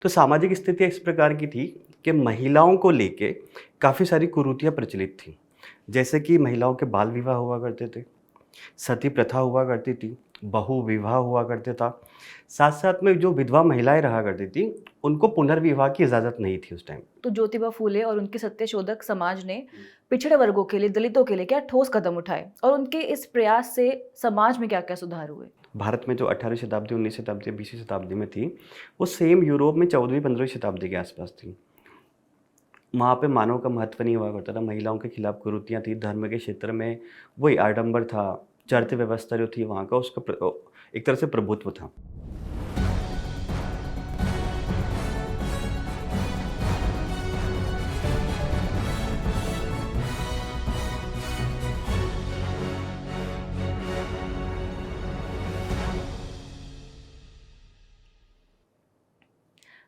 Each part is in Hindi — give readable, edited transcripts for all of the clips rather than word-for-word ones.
तो सामाजिक स्थिति इस प्रकार की थी कि महिलाओं को लेके काफ़ी सारी कुरीतियाँ प्रचलित थीं। जैसे कि महिलाओं के बाल विवाह हुआ करते थे, सती प्रथा हुआ करती थी, बहु विवाह हुआ करता था। साथ-साथ में जो विधवा महिलाएँ रहा करती थीं, उनको पुनर्विवाह की इजाज़त नहीं थी उस टाइम। तो ज्योतिबा फूले और उनके सत्यशोधक समाज ने पिछड़े वर्गों के लिए, दलितों के लिए क्या ठोस कदम उठाए और उनके इस प्रयास से समाज में क्या-क्या सुधार हुए? भारत में जो 18वीं शताब्दी, 19वीं शताब्दी, 20वीं शताब्दी में थी, वो सेम यूरोप में 14वीं-15वीं शताब्दी के आसपास थी। वहाँ पे मानव का महत्व नहीं हुआ करता था, महिलाओं के खिलाफ कुरीतियाँ थी, धर्म के क्षेत्र में वही आडंबर था, चर्च व्यवस्था जो थी वहाँ का उसका एक तरह से प्रभुत्व था।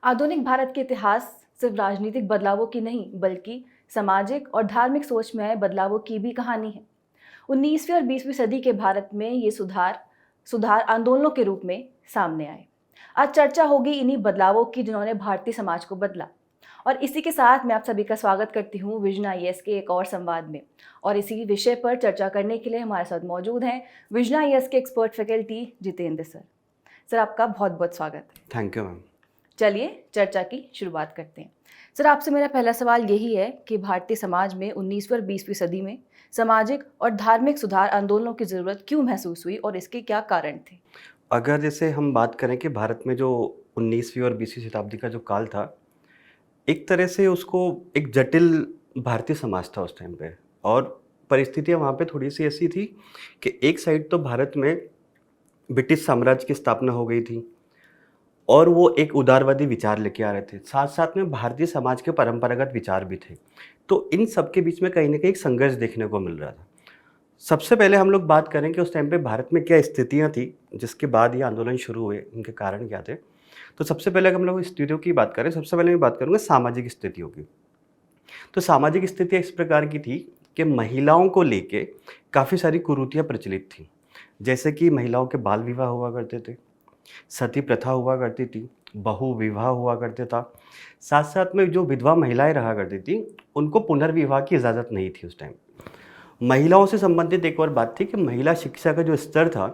आधुनिक भारत के इतिहास सिर्फ राजनीतिक बदलावों की नहीं, बल्कि सामाजिक और धार्मिक सोच में आए बदलावों की भी कहानी है। 19वीं और 20वीं सदी के भारत में ये सुधार सुधार आंदोलनों के रूप में सामने आए। आज चर्चा होगी इन्हीं बदलावों की जिन्होंने भारतीय समाज को बदला। और इसी के साथ मैं आप सभी का स्वागत करती हूँ विजन आईएएस के एक और संवाद में। और इसी विषय पर चर्चा करने के लिए हमारे साथ मौजूद हैं विजन आईएएस के expert faculty Jitendra sir. Sir, आपका बहुत बहुत स्वागत है। Thank you ma'am. चलिए चर्चा की शुरुआत करते हैं। सर, आपसे मेरा पहला सवाल यही है कि भारतीय समाज में 19वीं और 20वीं सदी में सामाजिक और धार्मिक सुधार आंदोलनों की ज़रूरत क्यों महसूस हुई और इसके क्या कारण थे? अगर जैसे हम बात करें कि भारत में जो 19वीं और 20वीं शताब्दी का जो काल था, एक तरह से उसको एक जटिल भारतीय समाज था उस टाइम पे और परिस्थितियाँ वहाँ पे थोड़ी-सी ऐसी थी कि एक साइड तो भारत में ब्रिटिश साम्राज्य की स्थापना हो गई थी और वो एक उदारवादी विचार लेके आ रहे थे। साथ-साथ में भारतीय समाज के परंपरागत विचार भी थे। तो इन सब के बीच में कहीं न कहीं एक संघर्ष देखने को मिल रहा था। सबसे पहले हम लोग बात करें कि उस टाइम पे भारत में क्या स्थितियाँ थी, जिसके बाद ये आंदोलन शुरू हुए, इनके कारण क्या थे? तो सबसे पहले अगर हम लोग स्थितियों की बात करें, सबसे पहले मैं बात करूँगा सामाजिक स्थितियों की। तो सामाजिक स्थिति इस प्रकार की थी कि महिलाओं को लेके काफ़ी सारी कुरीतियाँ प्रचलित थीं। जैसे कि महिलाओं के बाल विवाह हुआ करते थे, सती प्रथा हुआ करती थी, बहु विवाह हुआ करता था। साथ-साथ में जो विधवा महिलाएँ रहा करती थीं, उनको पुनर्विवाह की इजाज़त नहीं थी उस टाइम। महिलाओं से संबंधित एक और बात थी कि महिला शिक्षा का जो स्तर था,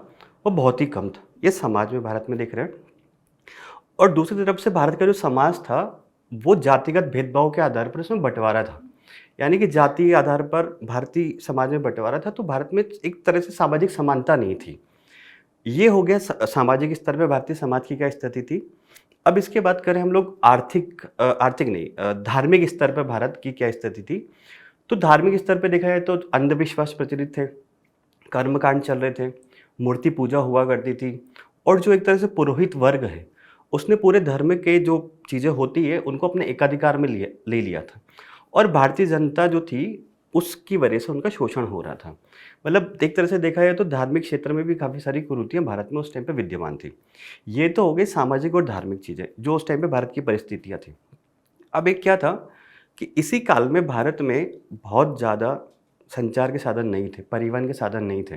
वो बहुत ही कम था। ये समाज में भारत में देख रहे हैं और दूसरी तरफ से भारत का जो समाज था, वो जातिगत भेदभाव के आधार पर उसमें बँटवारा था। यानी कि जाति के आधार पर भारतीय समाज में बँटवारा था, तो भारत में एक तरह से सामाजिक समानता नहीं थी। ये हो गया सामाजिक स्तर पे भारतीय समाज की क्या स्थिति थी। अब इसके बात करें हम लोग आर्थिक नहीं धार्मिक स्तर पे भारत की क्या स्थिति थी। तो धार्मिक स्तर पे देखा जाए तो अंधविश्वास प्रचलित थे, कर्मकांड चल रहे थे, मूर्ति पूजा हुआ करती थी और जो एक तरह से पुरोहित वर्ग है, उसने पूरे धर्म के जो चीज़ें होती है, उनको अपने एकाधिकार में ले लिया था और भारतीय जनता जो थी, उसकी वजह से उनका शोषण हो रहा था। मतलब एक तरह से देखा जाए तो धार्मिक क्षेत्र में भी काफ़ी सारी कुरीतियाँ भारत में उस टाइम पे विद्यमान थी। ये तो हो गई सामाजिक और धार्मिक चीज़ें, जो उस टाइम पे भारत की परिस्थितियाँ थी। अब एक क्या था कि इसी काल में भारत में बहुत ज़्यादा संचार के साधन नहीं थे, परिवहन के साधन नहीं थे।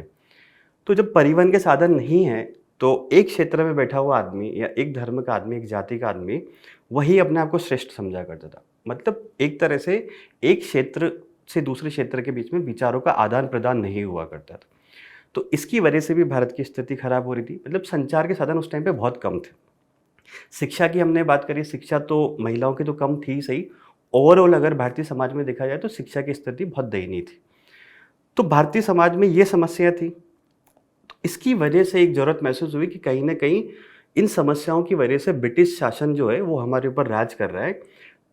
तो जब परिवहन के साधन नहीं हैं, तो एक क्षेत्र में बैठा हुआ आदमी या एक धर्म का आदमी, एक जाति का आदमी, वही अपने आप को श्रेष्ठ समझा करता था। मतलब एक तरह से एक क्षेत्र से दूसरे क्षेत्र के बीच में विचारों का आदान-प्रदान नहीं हुआ करता था। तो इसकी वजह से भी भारत की स्थिति खराब हो रही थी। मतलब संचार के साधन उस टाइम पे बहुत कम थे। शिक्षा की हमने बात करी, शिक्षा तो महिलाओं की तो कम थी ही सही, ओवरऑल अगर भारतीय समाज में देखा जाए तो शिक्षा की स्थिति बहुत दयनीय थी। तो भारतीय समाज में ये समस्या थी। तो इसकी वजह से एक ज़रूरत महसूस हुई कि कहीं न कहीं इन समस्याओं की वजह से ब्रिटिश शासन जो है वो हमारे ऊपर राज कर रहा है।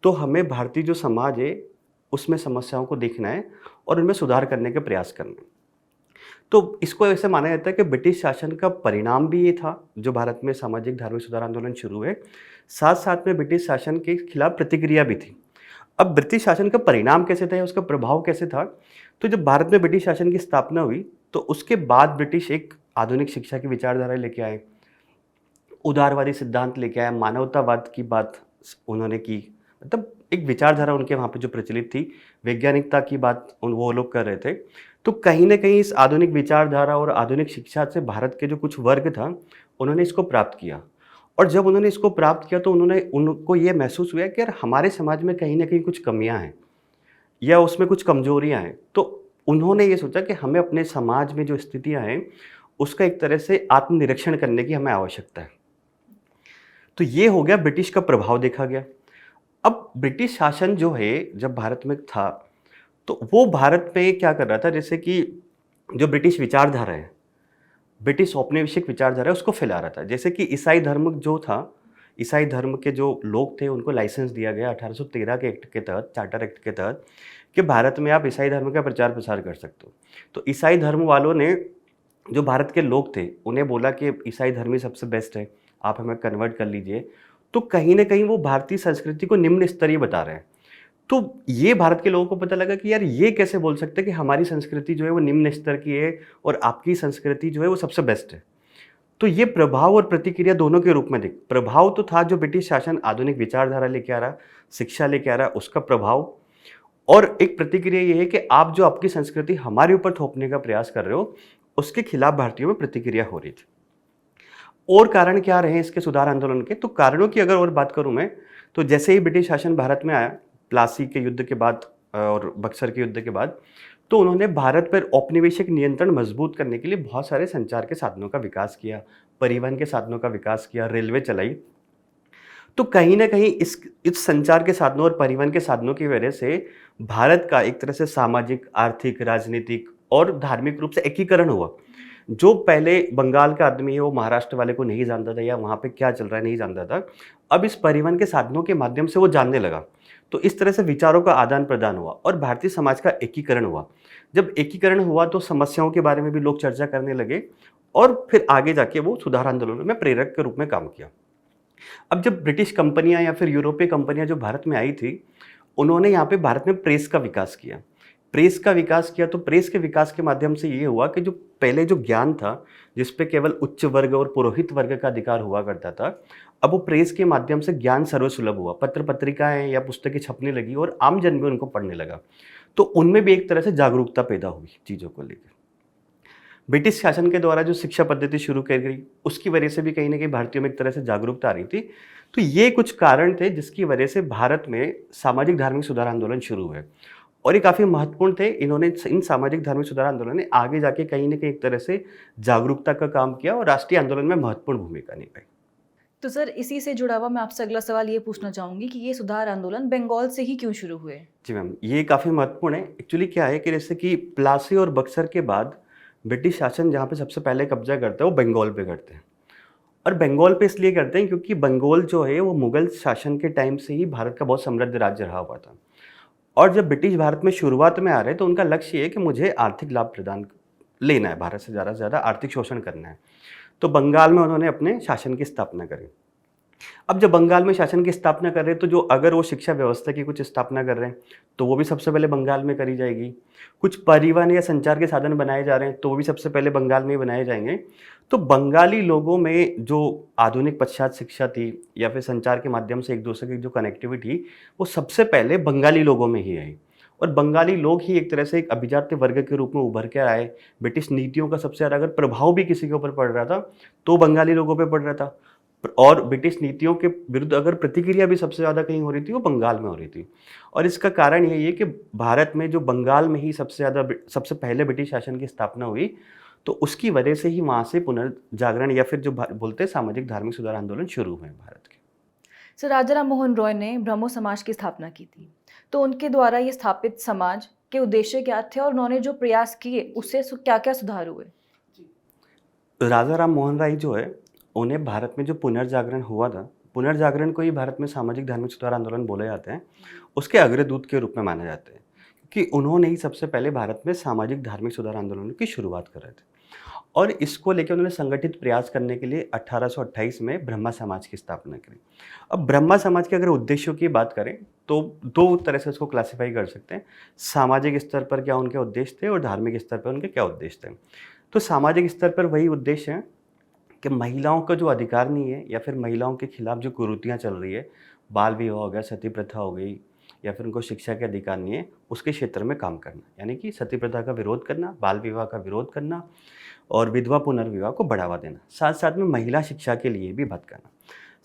तो हमें भारतीय जो समाज है उसमें समस्याओं को देखना है और उनमें सुधार करने के प्रयास करने हैं। तो इसको ऐसे माना जाता है कि ब्रिटिश शासन का परिणाम भी ये था, जो भारत में सामाजिक धार्मिक सुधार आंदोलन शुरू हुए। साथ-साथ में ब्रिटिश शासन के खिलाफ प्रतिक्रिया भी थी। अब ब्रिटिश शासन का परिणाम कैसे था या उसका प्रभाव कैसे था? तो जब भारत में ब्रिटिश शासन की स्थापना हुई, तो उसके बाद ब्रिटिश एक आधुनिक शिक्षा की विचारधारा लेके आए, उदारवादी सिद्धांत लेके आए, मानवतावाद की बात उन्होंने की। मतलब एक विचारधारा उनके वहाँ पे जो प्रचलित थी, वैज्ञानिकता की बात वो लोग कर रहे थे। तो कहीं न कहीं इस आधुनिक विचारधारा और आधुनिक शिक्षा से भारत के जो कुछ वर्ग था, उन्होंने इसको प्राप्त किया और जब उन्होंने इसको प्राप्त किया तो उनको ये महसूस हुआ कि यार हमारे समाज में कहीं ना कहीं कुछ कमियां हैं या उसमें कुछ कमजोरियां हैं। तो उन्होंने ये सोचा कि हमें अपने समाज में जो स्थितियां हैं उसका एक तरह से आत्मनिरीक्षण करने की हमें आवश्यकता है। तो ये हो गया, ब्रिटिश का प्रभाव देखा गया। अब ब्रिटिश शासन जो है जब भारत में था तो वो भारत में क्या कर रहा था, जैसे कि जो ब्रिटिश विचारधारा है, ब्रिटिश औपनिवेशिक विचारधारा है, उसको फैला रहा था। जैसे कि ईसाई धर्म जो था, ईसाई धर्म के जो लोग थे उनको लाइसेंस दिया गया 1813 के एक्ट के तहत, चार्टर एक्ट के तहत, कि भारत में आप ईसाई धर्म का प्रचार प्रसार कर सकते हो। तो ईसाई धर्म वालों ने, जो भारत के लोग थे, उन्हें बोला कि ईसाई धर्म ही सबसे बेस्ट है, आप हमें कन्वर्ट कर लीजिए। तो कहीं ना कहीं वो भारतीय संस्कृति को निम्न स्तरीय बता रहे हैं। तो ये भारत के लोगों को पता लगा कि यार ये कैसे बोल सकते हैं कि हमारी संस्कृति जो है वो निम्न स्तर की है और आपकी संस्कृति जो है वो सबसे बेस्ट है। तो ये प्रभाव और प्रतिक्रिया दोनों के रूप में देख, प्रभाव तो था जो ब्रिटिश शासन आधुनिक विचारधारा लेके आ रहा, शिक्षा लेके आ रहा, उसका प्रभाव। और एक प्रतिक्रिया ये है कि आप जो आपकी संस्कृति हमारे ऊपर थोपने का प्रयास कर रहे हो, उसके खिलाफ भारतीयों में प्रतिक्रिया हो रही थी। और कारण क्या रहे इसके सुधार आंदोलन के? तो कारणों की अगर और बात करूं मैं, तो जैसे ही ब्रिटिश शासन भारत में आया, प्लासी के युद्ध के बाद और बक्सर के युद्ध के बाद, तो उन्होंने भारत पर औपनिवेशिक नियंत्रण मजबूत करने के लिए बहुत सारे संचार के साधनों का विकास किया, परिवहन के साधनों का विकास किया, रेलवे चलाई। तो कहीं ना कहीं इस संचार के साधनों और परिवहन के साधनों की वजह से भारत का एक तरह से सामाजिक, आर्थिक, राजनीतिक और धार्मिक रूप से एकीकरण हुआ। जो पहले बंगाल का आदमी है वो महाराष्ट्र वाले को नहीं जानता था या वहाँ पे क्या चल रहा है नहीं जानता था, अब इस परिवहन के साधनों के माध्यम से वो जानने लगा। तो इस तरह से विचारों का आदान प्रदान हुआ और भारतीय समाज का एकीकरण हुआ। जब एकीकरण हुआ तो समस्याओं के बारे में भी लोग चर्चा करने लगे और फिर आगे जाके वो सुधार आंदोलनों में प्रेरक के रूप में काम किया। अब जब ब्रिटिश कंपनियां या फिर यूरोपीय कंपनियां जो भारत में आई थी, उन्होंने यहाँ पे भारत में प्रेस का विकास किया। प्रेस का विकास किया तो प्रेस के विकास के माध्यम से ये हुआ कि जो पहले जो ज्ञान था, जिस पे केवल उच्च वर्ग और पुरोहित वर्ग का अधिकार हुआ करता था, अब वो प्रेस के माध्यम से ज्ञान सर्वसुलभ हुआ। पत्र पत्रिकाएं या पुस्तकें छपने लगी और आम जन भी उनको पढ़ने लगा। तो उनमें भी एक तरह से जागरूकता पैदा हुई चीज़ों को लेकर। ब्रिटिश शासन के द्वारा जो शिक्षा पद्धति शुरू की गई, उसकी वजह से भी कहीं ना कहीं भारतीयों में एक तरह से जागरूकता आ रही थी। तो ये कुछ कारण थे जिसकी वजह से भारत में सामाजिक धार्मिक सुधार आंदोलन शुरू हुए और ये काफ़ी महत्वपूर्ण थे। इन्होंने, इन सामाजिक धार्मिक सुधार आंदोलन ने आगे जाके कहीं ना कहीं एक तरह से जागरूकता का काम किया और राष्ट्रीय आंदोलन में महत्वपूर्ण भूमिका निभाई। तो सर, इसी से जुड़ा हुआ मैं आपसे अगला सवाल ये पूछना चाहूँगी कि ये सुधार आंदोलन बंगाल से ही क्यों शुरू हुए? जी मैम, ये काफ़ी महत्वपूर्ण है। एक्चुअली क्या है कि जैसे कि प्लासी और बक्सर के बाद ब्रिटिश शासन जहाँ पे सबसे पहले कब्जा करता है वो बंगाल पे करते हैं। और बंगाल पे इसलिए करते हैं क्योंकि बंगाल जो है वो मुगल शासन के टाइम से ही भारत का बहुत समृद्ध राज्य रहा हुआ था। और जब ब्रिटिश भारत में शुरुआत में आ रहे हैं तो उनका लक्ष्य ये है कि मुझे आर्थिक लाभ प्रदान लेना है, भारत से ज़्यादा आर्थिक शोषण करना है। तो बंगाल में उन्होंने अपने शासन की स्थापना करी। अब जब बंगाल में शासन की स्थापना कर रहे हैं तो जो अगर वो शिक्षा व्यवस्था की कुछ स्थापना कर रहे हैं तो वो भी सबसे पहले बंगाल में करी जाएगी। कुछ परिवहन या संचार के साधन बनाए जा रहे हैं तो वो भी सबसे पहले बंगाल में ही बनाए जाएंगे। तो बंगाली लोगों में जो आधुनिक पश्चात शिक्षा थी या फिर संचार के माध्यम से एक दूसरे की जो कनेक्टिविटी, वो सबसे पहले बंगाली लोगों में ही आई। और बंगाली लोग ही एक तरह से एक अभिजात्य वर्ग के रूप में उभर कर आए। ब्रिटिश नीतियों का सबसे ज़्यादा अगर प्रभाव भी किसी के ऊपर पड़ रहा था तो बंगाली लोगों पर पड़ रहा था। और ब्रिटिश नीतियों के विरुद्ध अगर प्रतिक्रिया भी सबसे ज़्यादा कहीं हो रही थी वो बंगाल में हो रही थी। और इसका कारण यही है कि भारत में जो बंगाल में ही सबसे पहले ब्रिटिश शासन की स्थापना हुई, तो उसकी वजह से ही वहाँ से पुनर्जागरण या फिर जो बोलते हैं सामाजिक धार्मिक सुधार आंदोलन शुरू हुए भारत के। सर, राजा राम मोहन रॉय ने ब्रह्मो समाज की स्थापना की थी, तो उनके द्वारा ये स्थापित समाज के उद्देश्य क्या थे और उन्होंने जो प्रयास किए उससे क्या क्या सुधार हुए? राजा राम मोहन राय जो है, उन्हें भारत में जो पुनर्जागरण हुआ था, पुनर्जागरण को ही भारत में सामाजिक धार्मिक सुधार आंदोलन बोले जाते हैं, उसके अग्रदूत के रूप में माने जाते हैं कि उन्होंने ही सबसे पहले भारत में सामाजिक धार्मिक सुधार आंदोलन की शुरुआत कर रहे थे। और इसको लेकर उन्होंने संगठित प्रयास करने के लिए 1828 में ब्रह्मा समाज की स्थापना करी। अब ब्रह्मा समाज के अगर उद्देश्यों की बात करें तो दो तरह से इसको क्लासिफाई कर सकते हैं। सामाजिक स्तर पर क्या उनके उद्देश्य थे और धार्मिक स्तर पर उनके क्या उद्देश्य थे। तो सामाजिक स्तर पर वही उद्देश्य है कि महिलाओं का जो अधिकार नहीं है या फिर महिलाओं के खिलाफ जो कुरीतियाँ चल रही है, बाल विवाह हो गया, सती प्रथा हो गई, या फिर उनको शिक्षा के अधिकार नहीं है, उसके क्षेत्र में काम करना, यानी कि सती प्रथा का विरोध करना, बाल विवाह का विरोध करना और विधवा पुनर्विवाह को बढ़ावा देना, साथ साथ में महिला शिक्षा के लिए भी बात करना।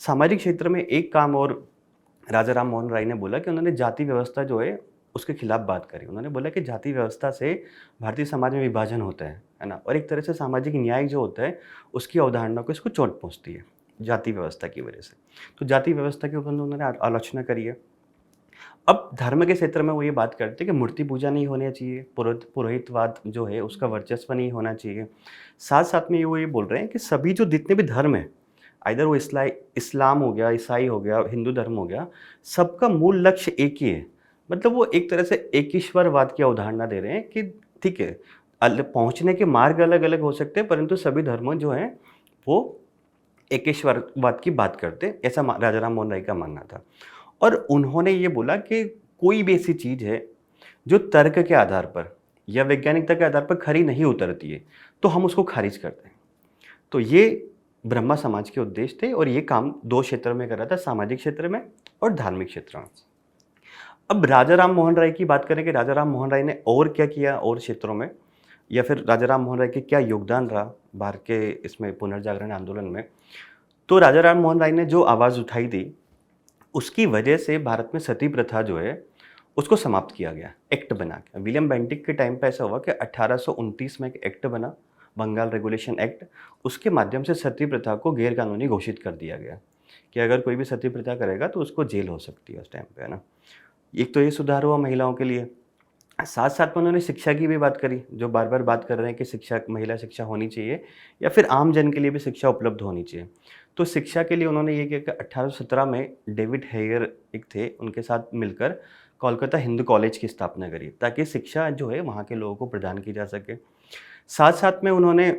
सामाजिक क्षेत्र में एक काम और राजा राम मोहन राय ने बोला कि उन्होंने जाति व्यवस्था जो है उसके खिलाफ बात करी। उन्होंने बोला कि जाति व्यवस्था से भारतीय समाज में विभाजन होता है ना, और एक तरह से सामाजिक न्याय जो होता है उसकी अवधारणा को इसको चोट पहुंचती है जाति व्यवस्था की वजह से। तो जाति व्यवस्था के ऊपर उन्होंने आलोचना करी है। अब धर्म के क्षेत्र में वो ये बात करते हैं कि मूर्ति पूजा नहीं होनी चाहिए, पुरोहितवाद जो है उसका वर्चस्व नहीं होना चाहिए। साथ साथ में वो ये बोल रहे हैं कि सभी जो जितने भी धर्म हैं, आइदर वो इस्लाम हो गया, ईसाई हो गया, हिंदू धर्म हो गया, सबका मूल लक्ष्य एक ही है। मतलब वो एक तरह से एक ईश्वरवाद की अवधारणा दे रहे हैं कि ठीक है, पहुंचने के मार्ग अलग अलग हो सकते हैं, परंतु सभी धर्म जो हैं वो एक ईश्वरवाद की बात करते हैं, ऐसा राजा राम मोहन राय का मानना था। और उन्होंने ये बोला कि कोई भी ऐसी चीज़ है जो तर्क के आधार पर या वैज्ञानिकता के आधार पर खरी नहीं उतरती है तो हम उसको खारिज करते हैं। तो ये ब्रह्मा समाज के उद्देश्य थे और ये काम दो क्षेत्र में कर रहा था, सामाजिक क्षेत्र में और धार्मिक क्षेत्र में। अब राजा राम मोहन राय की बात करें कि राजा राम मोहन राय ने और क्या किया और क्षेत्रों में, या फिर राजा राम मोहन राय के क्या योगदान रहा भारत के इसमें पुनर्जागरण आंदोलन में। तो राजा राम मोहन राय ने जो आवाज़ उठाई थी उसकी वजह से भारत में सती प्रथा जो है उसको समाप्त किया गया, एक्ट बना के। विलियम बेंटिक के टाइम पे ऐसा हुआ कि 1829 में एक एक्ट बना, बंगाल रेगुलेशन एक्ट। उसके माध्यम से सती प्रथा को गैर कानूनी घोषित कर दिया गया कि अगर कोई भी सती प्रथा करेगा तो उसको जेल हो सकती है उस टाइम पे, है ना। एक तो ये सुधार हुआ महिलाओं के लिए। साथ साथ में उन्होंने शिक्षा की भी बात करी, जो बार बार बात कर रहे हैं कि शिक्षा, महिला शिक्षा होनी चाहिए या फिर आम जन के लिए भी शिक्षा उपलब्ध होनी चाहिए। तो शिक्षा के लिए उन्होंने ये किया कि 1817 में डेविड हेयर एक थे, उनके साथ मिलकर कोलकाता हिंदू कॉलेज की स्थापना करी ताकि शिक्षा जो है वहाँ के लोगों को प्रदान की जा सके। साथ साथ में उन्होंने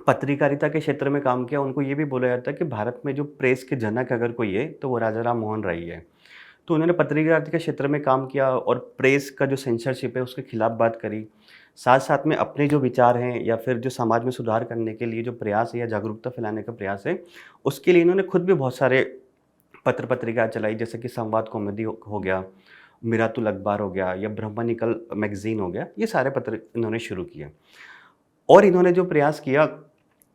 पत्रकारिता के क्षेत्र में काम किया। उनको ये भी बोला जाता है कि भारत में जो प्रेस के जनक अगर कोई है तो वो राजा राम मोहन राय है। तो उन्होंने पत्रकारिता के क्षेत्र में काम किया और प्रेस का जो सेंसरशिप है उसके खिलाफ बात करी। साथ साथ में अपने जो विचार हैं या फिर जो समाज में सुधार करने के लिए जो प्रयास है या जागरूकता फैलाने का प्रयास है, उसके लिए इन्होंने खुद भी बहुत सारे पत्र पत्रिका चलाई, जैसे कि संवाद कौमुदी हो गया, मिरातुल अखबार हो गया या ब्रह्मनिकल मैगजीन हो गया। ये सारे पत्र इन्होंने शुरू किए। और इन्होंने जो प्रयास किया,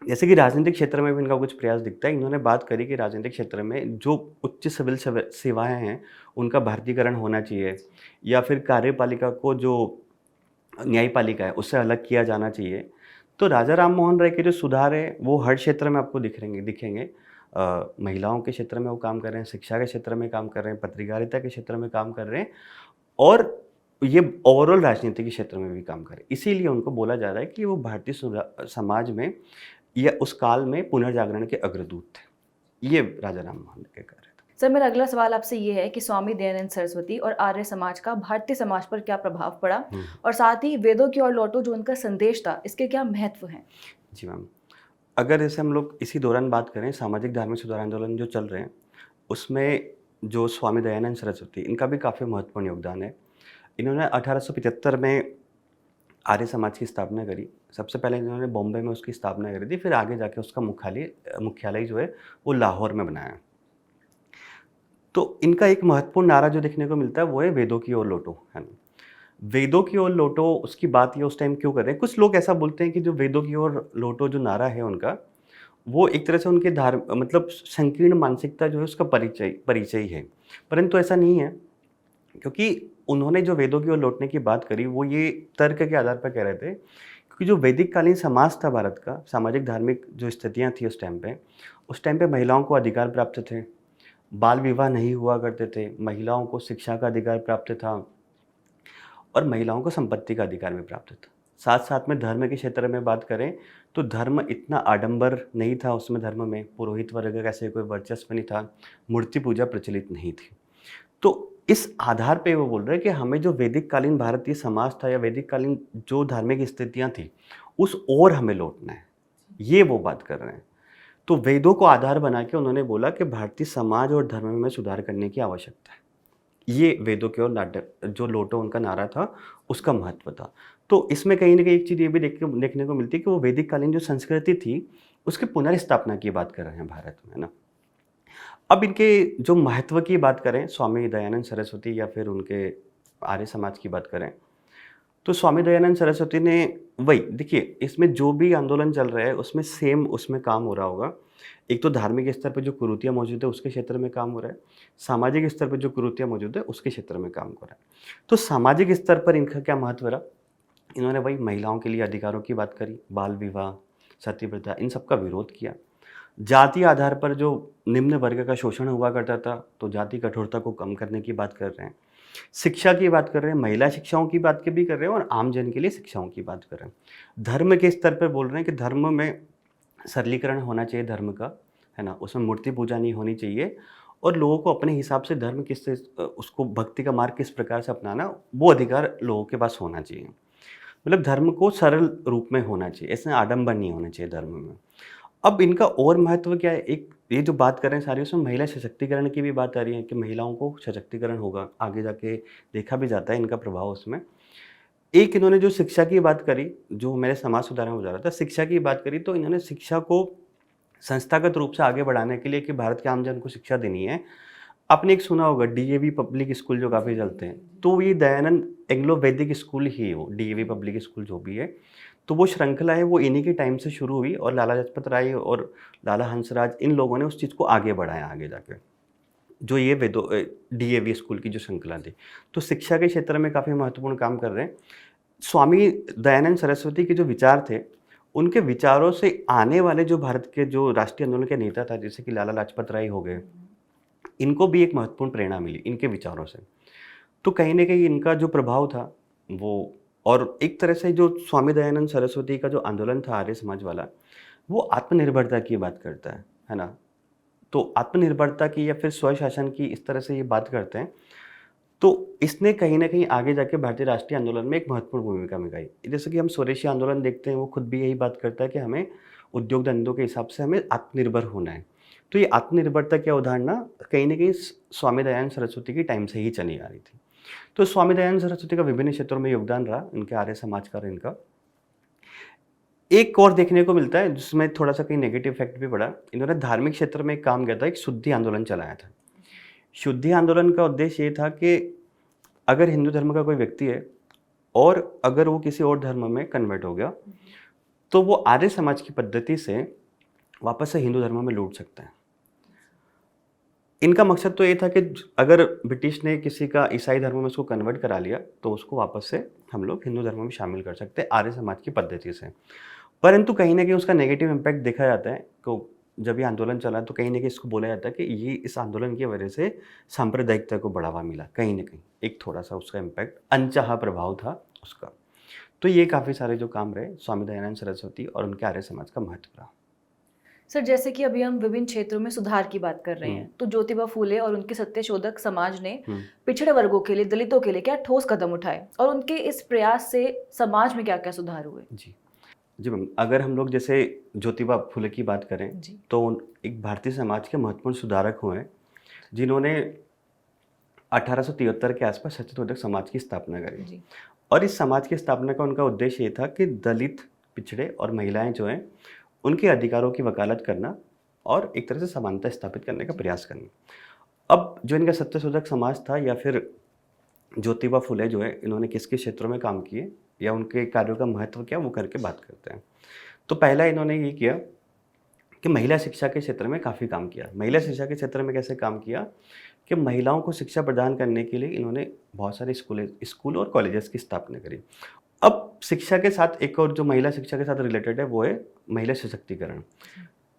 जैसे कि राजनीतिक क्षेत्र में भी इनका कुछ प्रयास दिखता है। इन्होंने बात करी कि राजनीतिक क्षेत्र में जो उच्च सिविल सेवाएं हैं उनका भारतीयकरण होना चाहिए, या फिर कार्यपालिका को जो न्यायपालिका है उससे अलग किया जाना चाहिए। तो राजा राम मोहन राय के जो सुधार है वो हर क्षेत्र में आपको दिखेंगे। महिलाओं के क्षेत्र में वो काम कर रहे हैं, शिक्षा के क्षेत्र में काम कर रहे हैं, पत्रकारिता के क्षेत्र में काम कर रहे हैं, और ये ओवरऑल राजनीति के क्षेत्र में भी काम करें। इसीलिए उनको बोला जा रहा है कि वो भारतीय समाज में या उस काल में पुनर्जागरण के अग्रदूत थे। ये राजा राम मोहन के कार्य थे। सर, मेरा अगला सवाल आपसे ये है कि स्वामी दयानंद सरस्वती और आर्य समाज का भारतीय समाज पर क्या प्रभाव पड़ा, और साथ ही वेदों की ओर लौटो जो उनका संदेश था, इसके क्या महत्व हैं? जी मैम, अगर जैसे हम लोग इसी दौरान बात करें, सामाजिक धार्मिक सुधार आंदोलन जो चल रहे हैं उसमें जो स्वामी दयानंद सरस्वती, इनका भी काफ़ी महत्वपूर्ण योगदान है। इन्होंने 1875 में आर्य समाज की स्थापना करी। सबसे पहले इन्होंने बॉम्बे में उसकी स्थापना करी थी, फिर आगे जाके उसका मुख्यालय जो है वो लाहौर में बनाया। तो इनका एक महत्वपूर्ण नारा जो देखने को मिलता है वो है वेदों की ओर लौटो, है ना। वेदों की ओर लौटो, उसकी बात ये उस टाइम क्यों कर रहे हैं? कुछ लोग ऐसा बोलते हैं कि जो वेदों की ओर लौटो जो नारा है उनका, वो एक तरह से उनके मतलब संकीर्ण मानसिकता जो है उसका परिचय ही है, परंतु ऐसा नहीं है। क्योंकि उन्होंने जो वेदों की ओर लौटने की बात करी वो ये तर्क के आधार पर कह रहे थे, क्योंकि जो वैदिक कालीन समाज था भारत का, सामाजिक धार्मिक जो स्थितियाँ थी उस टाइम पे महिलाओं को अधिकार प्राप्त थे, बाल विवाह नहीं हुआ करते थे, महिलाओं को शिक्षा का अधिकार प्राप्त था और महिलाओं को संपत्ति का अधिकार भी प्राप्त था। साथ साथ में धर्म के क्षेत्र में बात करें तो धर्म इतना आडंबर नहीं था उसमें, धर्म में पुरोहित वर्ग का ऐसे कोई वर्चस्व नहीं था, मूर्ति पूजा प्रचलित नहीं थी। तो इस आधार पे वो बोल रहे हैं कि हमें जो वैदिक कालीन भारतीय समाज था या वैदिक कालीन जो धार्मिक स्थितियाँ थी उस ओर हमें लौटना है, ये वो बात कर रहे हैं। तो वेदों को आधार बना के उन्होंने बोला कि भारतीय समाज और धर्म में सुधार करने की आवश्यकता है। ये वेदों की ओर जो लौटो उनका नारा था उसका महत्व था। तो इसमें कहीं ना कहीं एक चीज़ ये भी देखने को मिलती है कि वो वैदिक कालीन जो संस्कृति थी उसकी पुनर्स्थापना की बात कर रहे हैं भारत में, है ना। अब इनके जो महत्व की बात करें, स्वामी दयानंद सरस्वती या फिर उनके आर्य समाज की बात करें, तो स्वामी दयानंद सरस्वती ने वही देखिए, इसमें जो भी आंदोलन चल रहा है उसमें सेम उसमें काम हो रहा होगा एक तो धार्मिक स्तर पर जो कुरीतियाँ मौजूद है उसके क्षेत्र में काम हो रहा है, सामाजिक स्तर पर जो कुरीतियाँ मौजूद है उसके क्षेत्र में काम हो रहा है। तो सामाजिक स्तर पर इनका क्या महत्व रहा? इन्होंने वही महिलाओं के लिए अधिकारों की बात करी, बाल विवाह, सती प्रथा, इन सब का विरोध किया। जाति आधार पर जो निम्न वर्ग का शोषण हुआ करता था, तो जाति कठोरता को कम करने की बात कर रहे हैं। शिक्षा की बात कर रहे हैं, महिला शिक्षाओं की बात के भी कर रहे हैं और आम जन के लिए शिक्षाओं की बात कर रहे हैं। धर्म के स्तर पर बोल रहे हैं कि धर्म में सरलीकरण होना चाहिए धर्म का, है ना? उसमें मूर्ति पूजा नहीं होनी चाहिए और लोगों को अपने हिसाब से धर्म उसको भक्ति का मार्ग किस प्रकार से अपनाना, वो अधिकार लोगों के पास होना चाहिए। मतलब धर्म को सरल रूप में होना चाहिए, इसमें आडंबर नहीं होना चाहिए धर्म में। अब इनका और महत्व क्या है? एक ये जो बात कर रहे हैं सारी, उसमें महिला सशक्तिकरण की भी बात आ रही है कि महिलाओं को सशक्तिकरण होगा, आगे जाके देखा भी जाता है इनका प्रभाव उसमें। एक इन्होंने जो शिक्षा की बात करी, जो मेरे समाज सुधार में बता रहा था, शिक्षा की बात करी, तो इन्होंने शिक्षा को संस्थागत रूप से आगे बढ़ाने के लिए कि भारत के आम जन को शिक्षा देनी है। आपने एक सुना होगा डीएवी पब्लिक स्कूल जो काफ़ी चलते हैं, तो ये दयानंद एंग्लो वैदिक स्कूल ही है वो, डीएवी पब्लिक स्कूल जो भी है। तो वो श्रृंखला है, वो इन्हीं के टाइम से शुरू हुई और लाला लाजपत राय और लाला हंसराज, इन लोगों ने उस चीज़ को आगे बढ़ाया आगे जाके, जो ये डीएवी स्कूल की जो श्रृंखला थी। तो शिक्षा के क्षेत्र में काफ़ी महत्वपूर्ण काम कर रहे हैं। स्वामी दयानंद सरस्वती के जो विचार थे, उनके विचारों से आने वाले जो भारत के जो राष्ट्रीय आंदोलन के नेता था, जैसे कि लाला लाजपत राय हो गए, इनको भी एक महत्वपूर्ण प्रेरणा मिली इनके विचारों से। तो कहीं न कहीं इनका जो प्रभाव था वो, और एक तरह से जो स्वामी दयानंद सरस्वती का जो आंदोलन था आर्य समाज वाला, वो आत्मनिर्भरता की बात करता है ना? तो आत्मनिर्भरता की या फिर स्वशासन की इस तरह से ये बात करते हैं। तो इसने कहीं न कहीं आगे जाके भारतीय राष्ट्रीय आंदोलन में एक महत्वपूर्ण भूमिका निभाई। जैसे कि हम स्वदेशी आंदोलन देखते हैं, वो खुद भी यही बात करता है कि हमें उद्योग धंधों के हिसाब से हमें आत्मनिर्भर होना है। तो ये आत्मनिर्भरता की अवधारणा कहीं न कहीं स्वामी दयानंद सरस्वती के टाइम से ही चली आ रही थी। तो स्वामी दयानंद सरस्वती का विभिन्न क्षेत्रों में योगदान रहा, इनके आर्य समाज का और इनका। एक और देखने को मिलता है जिसमें थोड़ा-सा कहीं नेगेटिव इफ़ेक्ट भी पड़ा। इन्होंने धार्मिक क्षेत्र में एक काम किया था, एक शुद्धि आंदोलन चलाया था। शुद्धि आंदोलन का उद्देश्य ये था कि अगर हिंदू धर्म का कोई व्यक्ति है और अगर वो किसी और धर्म में कन्वर्ट हो गया, तो वो आर्य समाज की पद्धति से वापस से हिंदू धर्म में लौट सकता है। इनका मकसद तो ये था कि अगर ब्रिटिश ने किसी का ईसाई धर्म में उसको कन्वर्ट करा लिया, तो उसको वापस से हम लोग हिंदू धर्म में शामिल कर सकते हैं आर्य समाज की पद्धति से। परंतु कहीं न कहीं उसका नेगेटिव इम्पैक्ट देखा जाता है, तो जब ये आंदोलन चला तो कहीं न कहीं इसको बोला जाता है कि ये इस आंदोलन की वजह से सांप्रदायिकता को बढ़ावा मिला, कहीं न कहीं एक थोड़ा-सा उसका इम्पैक्ट, अनचाहा प्रभाव था उसका। तो ये काफ़ी सारे जो काम रहे स्वामी दयानंद सरस्वती और उनके आर्य समाज का महत्व रहा। सर, जैसे कि अभी हम विभिन्न क्षेत्रों में सुधार की बात कर रहे हैं, तो ज्योतिबा फूले और उनके सत्यशोधक समाज ने पिछड़े वर्गों के लिए, दलितों के लिए क्या ठोस कदम उठाए और उनके इस प्रयास से समाज में क्या-क्या सुधार हुए? जी मैम, अगर हम लोग जैसे ज्योतिबा फूले की बात करें, तो एक भारतीय समाज के महत्वपूर्ण सुधारक हुए हैं, जिन्होंने 1873 के आसपास सत्यशोधक समाज की स्थापना करी। और इस समाज की स्थापना का उनका उद्देश्य ये था कि दलित, पिछड़े और महिलाएं जो हैं, उनके अधिकारों की वकालत करना और एक तरह से समानता स्थापित करने का प्रयास करना। अब जो इनका सत्यशोधक समाज था या फिर ज्योतिबा फुले जो है, इन्होंने किस किस क्षेत्रों में काम किए या उनके कार्यों का महत्व क्या, वो करके बात करते हैं। तो पहला इन्होंने ये किया कि महिला शिक्षा के क्षेत्र में काफ़ी काम किया। महिला शिक्षा के क्षेत्र में कैसे काम किया कि महिलाओं को शिक्षा प्रदान करने के लिए इन्होंने बहुत सारे स्कूल और कॉलेजेस की स्थापना करी। अब शिक्षा के साथ एक और जो महिला शिक्षा के साथ रिलेटेड है वो है महिला सशक्तिकरण।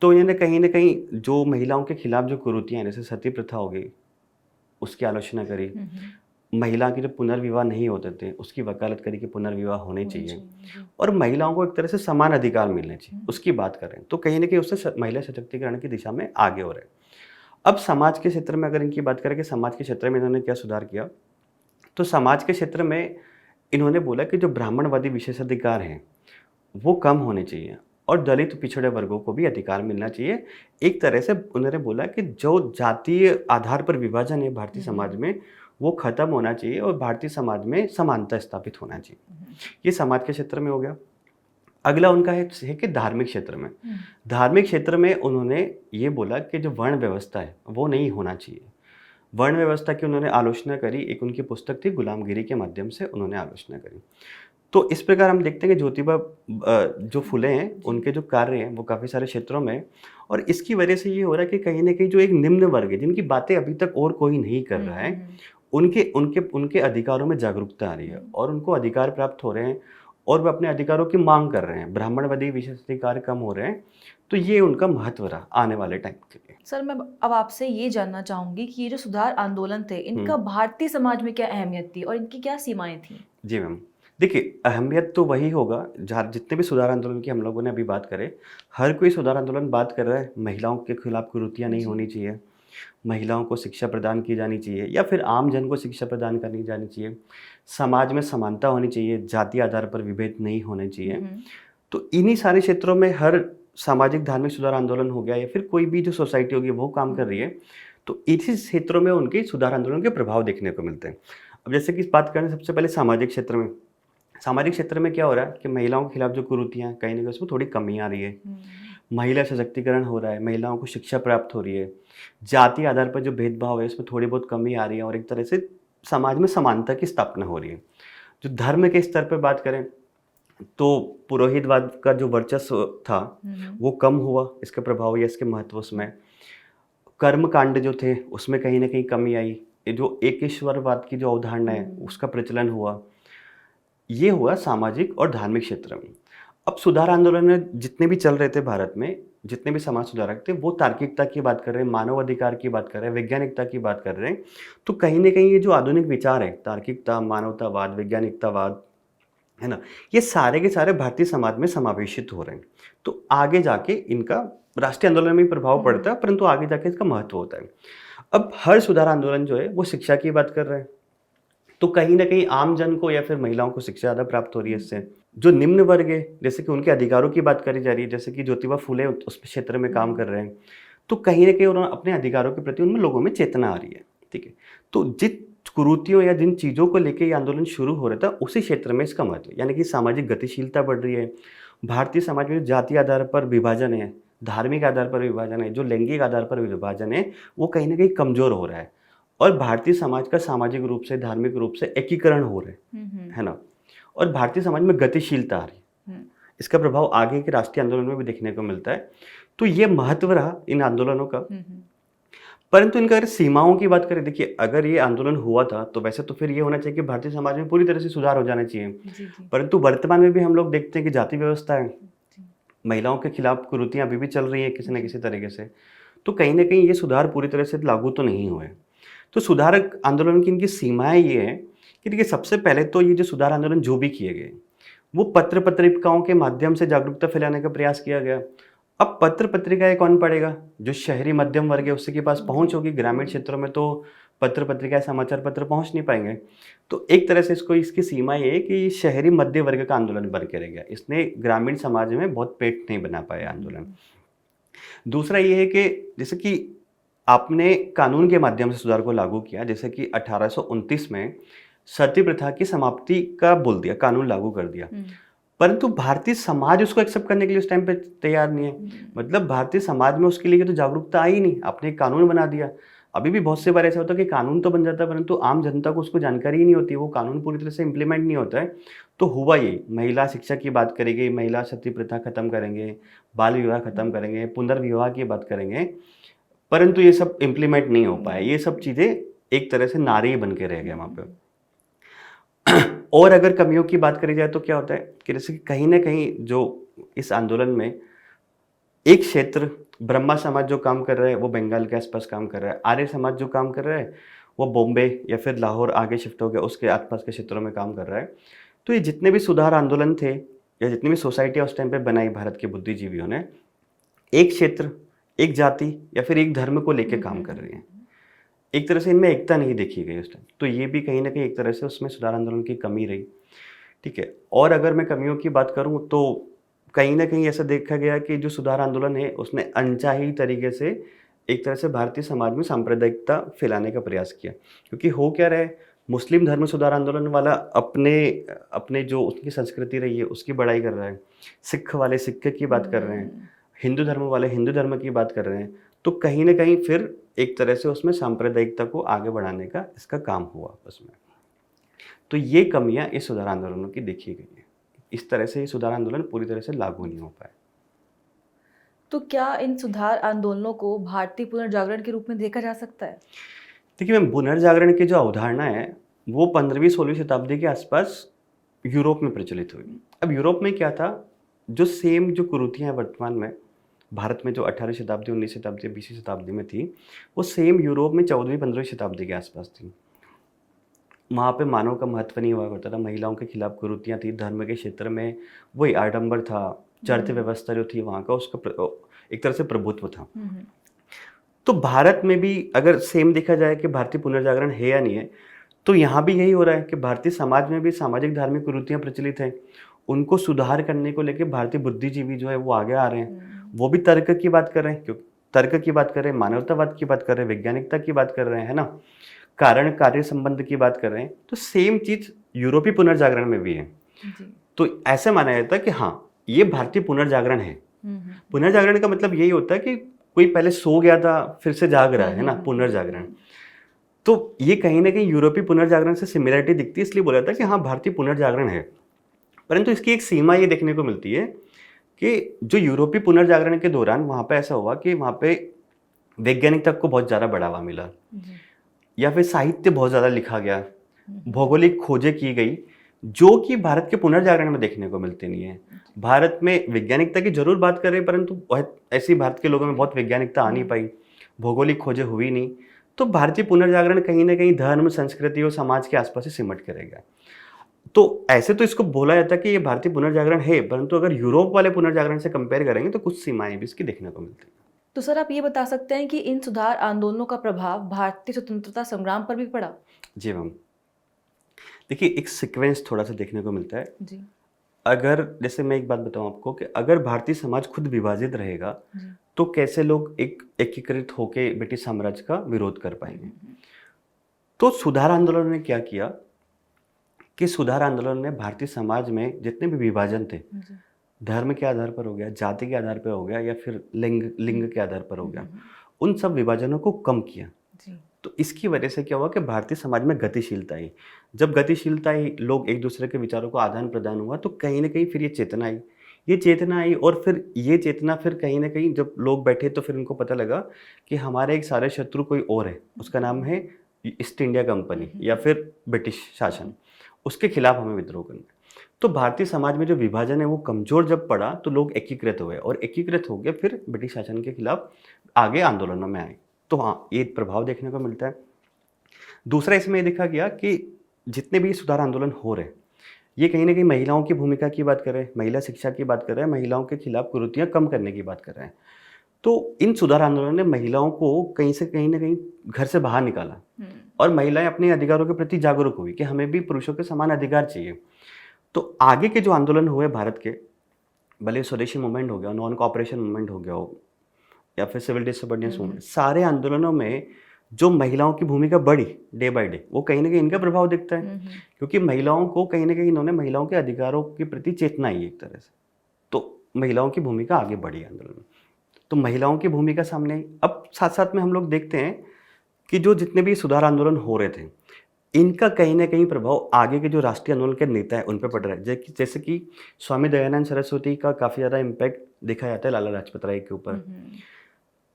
तो इन्होंने कहीं न कहीं जो महिलाओं के खिलाफ जो कुरीतियाँ हैं, जैसे सती प्रथा हो गई, उसकी आलोचना करी। महिला के जो पुनर्विवाह नहीं होते थे, उसकी वकालत करी कि पुनर्विवाह होने चाहिए और महिलाओं को एक तरह से समान अधिकार मिलने चाहिए, उसकी बात कर रहे हैं। तो कहीं न कहीं उससे महिला सशक्तिकरण की दिशा में आगे हो रहे हैं। अब समाज के क्षेत्र में अगर इनकी बात करें कि समाज के क्षेत्र में इन्होंने क्या सुधार किया, तो समाज के क्षेत्र में इन्होंने बोला कि जो ब्राह्मणवादी विशेषाधिकार हैं, वो कम होने चाहिए और दलित पिछड़े वर्गों को भी अधिकार मिलना चाहिए। एक तरह से उन्होंने बोला कि जो जातीय आधार पर विभाजन है भारतीय समाज में, वो खत्म होना चाहिए और भारतीय समाज में समानता स्थापित होना चाहिए। ये समाज के क्षेत्र में हो गया। अगला उनका है कि धार्मिक क्षेत्र में। धार्मिक क्षेत्र में उन्होंने ये बोला कि जो वर्ण व्यवस्था है वो नहीं होना चाहिए। वर्ण व्यवस्था की उन्होंने आलोचना करी। एक उनकी पुस्तक थी, गुलामगिरी के माध्यम से उन्होंने आलोचना करी। तो इस प्रकार हम देखते हैं कि ज्योतिबा जो फुले हैं उनके जो कार्य हैं वो काफ़ी सारे क्षेत्रों में हैं। और इसकी वजह से ये हो रहा है कि कहीं न कहीं जो एक निम्न वर्ग है, जिनकी बातें अभी तक और कोई नहीं कर रहा है, उनके उनके उनके अधिकारों में जागरूकता आ रही है और उनको अधिकार प्राप्त हो रहे हैं और वे अपने अधिकारों की माँग कर रहे हैं। ब्राह्मणवादी विशेषाधिकार कम हो रहे हैं, तो ये उनका महत्व रहा आने वाले टाइम के लिए। सर, मैं अब आपसे ये जानना चाहूंगी कि ये जो सुधार आंदोलन थे, इनका हुँ। भारतीय समाज में क्या अहमियत थी और इनकी क्या सीमाएं थी? जी मैम। देखिए, अहमियत तो वही होगा जहाँ जितने भी सुधार आंदोलन की हम लोगों ने अभी बात करे, हर कोई सुधार आंदोलन बात कर रहा है महिलाओं के खिलाफ कुरीतियाँ नहीं होनी चाहिए, महिलाओं को शिक्षा प्रदान की जानी चाहिए या फिर आम जन को शिक्षा प्रदान करनी जानी चाहिए, समाज में समानता होनी चाहिए, जाति आधार पर विभेद नहीं होने चाहिए। तो इन्हीं सारे क्षेत्रों में हर सामाजिक धार्मिक सुधार आंदोलन हो गया या फिर कोई भी जो सोसाइटी होगी वो काम कर रही है, तो इसी क्षेत्रों में उनके सुधार आंदोलन के प्रभाव देखने को मिलते हैं। अब जैसे कि बात करें सबसे पहले सामाजिक क्षेत्र में, सामाजिक क्षेत्र में क्या हो रहा है कि महिलाओं के खिलाफ जो कुरीतियाँ कहीं न कहीं उसमें थोड़ी कमी आ रही है। महिला सशक्तिकरण हो रहा है, महिलाओं को शिक्षा प्राप्त हो रही है, जाति आधार पर जो भेदभाव है उसमें थोड़ी बहुत कमी आ रही है और एक तरह से समाज में समानता की स्थापना हो रही है। जो धर्म के स्तर पर बात करें तो पुरोहितवाद का जो वर्चस्व था वो कम हुआ, इसका प्रभाव या इसके महत्व उसमें। कर्म कांड जो थे उसमें कहीं न कहीं कमी आई। ये जो एकेश्वरवाद की जो अवधारणा है उसका प्रचलन हुआ। ये हुआ सामाजिक और धार्मिक क्षेत्र में। अब सुधार आंदोलन में जितने भी चल रहे थे भारत में, जितने भी समाज सुधारक थे वो तार्किकता की बात कर रहे हैं, मानव अधिकार की बात कर रहे हैं, वैज्ञानिकता की बात कर रहे हैं। तो कहीं न कहीं ये जो आधुनिक विचार है, तार्किकता, मानवतावाद, वैज्ञानिकतावाद, है ना? ये सारे के सारे भारतीय समाज में समावेशित हो रहे हैं। तो आगे जाके इनका राष्ट्रीय आंदोलन में भी प्रभाव पड़ता है, परंतु आगे जाके इसका महत्व होता है। अब हर सुधार आंदोलन जो है वो शिक्षा की बात कर रहे हैं। तो कहीं न कहीं आम जन को या फिर महिलाओं को शिक्षा ज़्यादा प्राप्त हो रही है इससे। जो निम्न वर्ग है, जैसे कि उनके अधिकारों की बात करी जा रही है, जैसे कि ज्योतिबा फुले उस क्षेत्र में काम कर रहे हैं। तो कहीं न कहीं उन्होंने अपने अधिकारों के प्रति उनमें लोगों में चेतना आ रही है, ठीक है? तो जिन कुरीतियों या जिन चीज़ों को लेके ये आंदोलन शुरू हो रहा था, उसी क्षेत्र में इसका महत्व है। यानी कि सामाजिक गतिशीलता बढ़ रही है। भारतीय समाज में जो जाति आधार पर विभाजन है, धार्मिक आधार पर विभाजन है, जो लैंगिक आधार पर विभाजन है, वो कहीं न कहीं कमज़ोर हो रहा है। और भारतीय समाज का सामाजिक रूप से, धार्मिक रूप से एकीकरण हो रहा है ना? और भारतीय समाज में गतिशीलता आ रही है। इसका प्रभाव आगे के राष्ट्रीय आंदोलन में भी देखने को मिलता है। तो ये महत्व रहा इन आंदोलनों का। परंतु इनका अगर सीमाओं की बात करें, देखिए अगर ये आंदोलन हुआ था तो वैसे तो फिर ये होना चाहिए कि भारतीय समाज में पूरी तरह से सुधार हो जाना चाहिए। परंतु वर्तमान में भी हम लोग देखते हैं कि जाति व्यवस्था है, महिलाओं के खिलाफ कुरीतियाँ अभी भी चल रही हैं किसी न किसी तरीके से। तो कहीं न कहीं ये सुधार पूरी तरह से लागू तो नहीं हुए। तो सुधारक आंदोलन की इनकी सीमाएँ ये हैं कि देखिए सबसे पहले तो ये जो सुधार आंदोलन जो भी किए गए, वो पत्र पत्रिकाओं के माध्यम से जागरूकता फैलाने का प्रयास किया गया। अब पत्र पत्रिकाएँ कौन पढ़ेगा? जो शहरी मध्यम वर्ग है उसके पास पहुँच होगी, ग्रामीण क्षेत्रों में तो पत्र पत्रिकाएँ, समाचार पत्र पहुँच नहीं पाएँगे। तो एक तरह से इसकी सीमा ये है कि शहरी मध्य वर्ग का आंदोलन बन के रह गया। इसने ग्रामीण समाज में बहुत पेट नहीं बना पाया आंदोलन। दूसरा ये है कि जैसे कि आपने कानून के माध्यम से सुधार को लागू किया, जैसे कि 1829 में सती प्रथा की समाप्ति का बोल दिया, कानून लागू कर दिया। परंतु भारतीय समाज उसको एक्सेप्ट करने के लिए उस टाइम पे तैयार नहीं है। मतलब भारतीय समाज में उसके लिए तो जागरूकता आई नहीं, आपने एक कानून बना दिया। अभी भी बहुत से बार ऐसा होता है कि कानून तो बन जाता है परंतु आम जनता को उसको जानकारी ही नहीं होती, वो कानून पूरी तरह से इम्प्लीमेंट नहीं होता है। तो हुआ ये, महिला शिक्षा की बात करेंगे, महिला सती प्रथा खत्म करेंगे, बाल विवाह खत्म करेंगे, पुनर्विवाह की बात करेंगे, परंतु ये सब इम्प्लीमेंट नहीं हो पाया। ये सब चीज़ें एक तरह से नारे बन के रह गए वहाँ पे। और अगर कमियों की बात करी जाए तो क्या होता है कि जैसे कि कहीं न कहीं जो इस आंदोलन में एक क्षेत्र ब्रह्मा समाज जो काम कर रहा है वो बंगाल के आसपास काम कर रहा है, आर्य समाज जो काम कर रहा है वो बॉम्बे या फिर लाहौर आगे शिफ्ट हो गया, उसके आसपास के क्षेत्रों में काम कर रहा है। तो ये जितने भी सुधार आंदोलन थे या जितनी भी सोसाइटियाँ उस टाइम पे बनाई भारत के बुद्धिजीवियों ने, एक क्षेत्र, एक जाति या फिर एक धर्म को लेके काम कर रही हैं। एक तरह से इनमें एकता नहीं देखी गई उस टाइम। तो ये भी कहीं न कहीं एक तरह से उसमें सुधार आंदोलन की कमी रही, ठीक है। और अगर मैं कमियों की बात करूँ तो कहीं न कहीं ऐसा देखा गया कि जो सुधार आंदोलन है उसने अनचाही तरीके से एक तरह से भारतीय समाज में सांप्रदायिकता फैलाने का प्रयास किया। क्योंकि हो क्या रहा है, मुस्लिम धर्म सुधार आंदोलन वाला अपने जो उसकी संस्कृति रही है उसकी बड़ाई कर रहा है, सिख वाले सिख की बात कर रहे हैं, हिंदू धर्म वाले हिंदू धर्म की बात कर रहे हैं। तो कहीं न कहीं फिर एक तरह से उसमें सांप्रदायिकता को आगे बढ़ाने का इसका काम हुआ उसमें। तो ये कमियाँ इस सुधार आंदोलनों की देखी गई हैं। इस तरह से ये सुधार आंदोलन पूरी तरह से लागू नहीं हो पाए। तो क्या इन सुधार आंदोलनों को भारतीय पुनर्जागरण के रूप में देखा जा सकता है? देखिए मैम, पुनर्जागरण की जो अवधारणा है वो 15वीं-16वीं शताब्दी के आसपास यूरोप में प्रचलित हुई। अब यूरोप में क्या था, जो सेम जो कुरीतियाँ हैं वर्तमान में भारत में जो 18वीं शताब्दी, 19वीं शताब्दी, 20वीं शताब्दी में थी, वो सेम यूरोप में 14वीं-15वीं शताब्दी के आसपास थी। वहाँ पे मानव का महत्व नहीं हुआ करता था, महिलाओं के खिलाफ कुरीतियाँ थी, धर्म के क्षेत्र में वही आडंबर था, चर्च व्यवस्था जो थी वहाँ का उसका एक तरह से प्रभुत्व था। तो भारत में भी अगर सेम देखा जाए कि भारतीय पुनर्जागरण है या नहीं है, तो यहाँ भी यही हो रहा है कि भारतीय समाज में भी सामाजिक धार्मिक कुरीतियाँ प्रचलित हैं। उनको सुधार करने को लेके भारतीय बुद्धिजीवी जो है वो आगे आ रहे हैं। वो भी तर्क की बात कर रहे हैं, क्योंकि तर्क की बात कर रहे हैं, मानवतावाद की बात कर रहे हैं, वैज्ञानिकता की बात कर रहे हैं, है ना, कारण कार्य संबंध की बात कर रहे हैं। तो सेम चीज यूरोपीय पुनर्जागरण में भी है। तो ऐसे माना जाता है कि हाँ, ये भारतीय पुनर्जागरण है। पुनर्जागरण का मतलब यही होता है कि कोई पहले सो गया था फिर से जाग रहा है ना, पुनर्जागरण। तो ये कहीं ना कहीं यूरोपीय पुनर्जागरण से सिमिलरिटी दिखती है, इसलिए बोला था कि हाँ भारतीय पुनर्जागरण है। परंतु इसकी एक सीमा ये देखने को मिलती है कि जो यूरोपीय पुनर्जागरण के दौरान वहाँ पे ऐसा हुआ कि वहाँ पे वैज्ञानिकता को बहुत ज़्यादा बढ़ावा मिला, या फिर साहित्य बहुत ज़्यादा लिखा गया, भौगोलिक खोजें की गई, जो कि भारत के पुनर्जागरण में देखने को मिलते नहीं है। भारत में वैज्ञानिकता की जरूर बात करें, परंतु ऐसी भारत के लोगों में बहुत वैज्ञानिकता आ नहीं पाई, भौगोलिक खोजें हुई नहीं। तो भारतीय पुनर्जागरण कहीं ना कहीं धर्म, संस्कृति और समाज के आसपास ही सिमट के रह गया। तो ऐसे तो इसको बोला जाता है कि ये भारतीय पुनर्जागरण है, परंतु अगर यूरोप वाले पुनर्जागरण से कंपेयर करेंगे तो कुछ सीमाएं भी इसकी देखने को मिलती है। तो सर, आप ये बता सकते हैं कि इन सुधार आंदोलनों का प्रभाव भारतीय स्वतंत्रता संग्राम पर भी पड़ा? जी मैम, देखिए एक सीक्वेंस थोड़ा सा देखने को मिलता है जी। अगर जैसे मैं एक बात बताऊं आपको कि अगर भारतीय समाज खुद विभाजित रहेगा तो कैसे लोग एक एकीकृत होकर ब्रिटिश साम्राज्य का विरोध कर पाएंगे। तो सुधार आंदोलन ने क्या किया कि सुधार आंदोलन ने भारतीय समाज में जितने भी विभाजन थे, धर्म के आधार पर हो गया, जाति के आधार पर हो गया, या फिर लिंग के आधार पर हो गया, उन सब विभाजनों को कम किया। तो इसकी वजह से क्या हुआ कि भारतीय समाज में गतिशीलता आई। जब गतिशीलता आई, लोग एक दूसरे के विचारों को आदान प्रदान हुआ, तो कहीं ना कहीं फिर ये चेतना आई और फिर ये चेतना फिर कहीं ना कहीं जब लोग बैठे तो फिर उनको पता लगा कि हमारे एक सारे शत्रु कोई और है, उसका नाम है ईस्ट इंडिया कंपनी या फिर ब्रिटिश शासन, उसके खिलाफ हमें विद्रोह करना है। तो भारतीय समाज में जो विभाजन है वो कमजोर जब पड़ा तो लोग एकीकृत हुए, और एकीकृत हो गए फिर ब्रिटिश शासन के खिलाफ आगे आंदोलनों में आए। तो हाँ, ये प्रभाव देखने को मिलता है। दूसरा इसमें ये देखा गया कि जितने भी सुधार आंदोलन हो रहे हैं, ये कहीं ना कहीं महिलाओं की भूमिका की बात कर रहे हैं, महिला शिक्षा की बात कर रहे हैं, महिलाओं के खिलाफ कुरीतियाँ कम करने की बात कर रहे हैं। तो इन सुधार आंदोलन ने महिलाओं को कहीं से कहीं ना कहीं घर से बाहर निकाला, और महिलाएं अपने अधिकारों के प्रति जागरूक हुई कि हमें भी पुरुषों के समान अधिकार चाहिए। तो आगे के जो आंदोलन हुए भारत के, भले स्वदेशी मूवमेंट हो गया, नॉन कोऑपरेशन मूवमेंट हो गया हो, या फिर सिविल डिसोबीडियंस मूवमेंट, सारे आंदोलनों में जो महिलाओं की भूमिका बढ़ी डे बाय डे, वो कहीं ना कहीं इनका प्रभाव दिखता है, क्योंकि महिलाओं को कहीं ना कहीं इन्होंने महिलाओं के अधिकारों के प्रति चेतना आई एक तरह से, तो महिलाओं की भूमिका आगे बढ़ी आंदोलन में। तो महिलाओं की भूमिका सामने आई। अब साथ साथ में हम लोग देखते हैं कि जो जितने भी सुधार आंदोलन हो रहे थे, इनका कहीं ना कहीं प्रभाव आगे के जो राष्ट्रीय आंदोलन के नेता है उन पर पड़ रहा है। जैसे कि स्वामी दयानंद सरस्वती का काफ़ी ज़्यादा इम्पैक्ट देखा जाता है लाला लाजपत राय के ऊपर।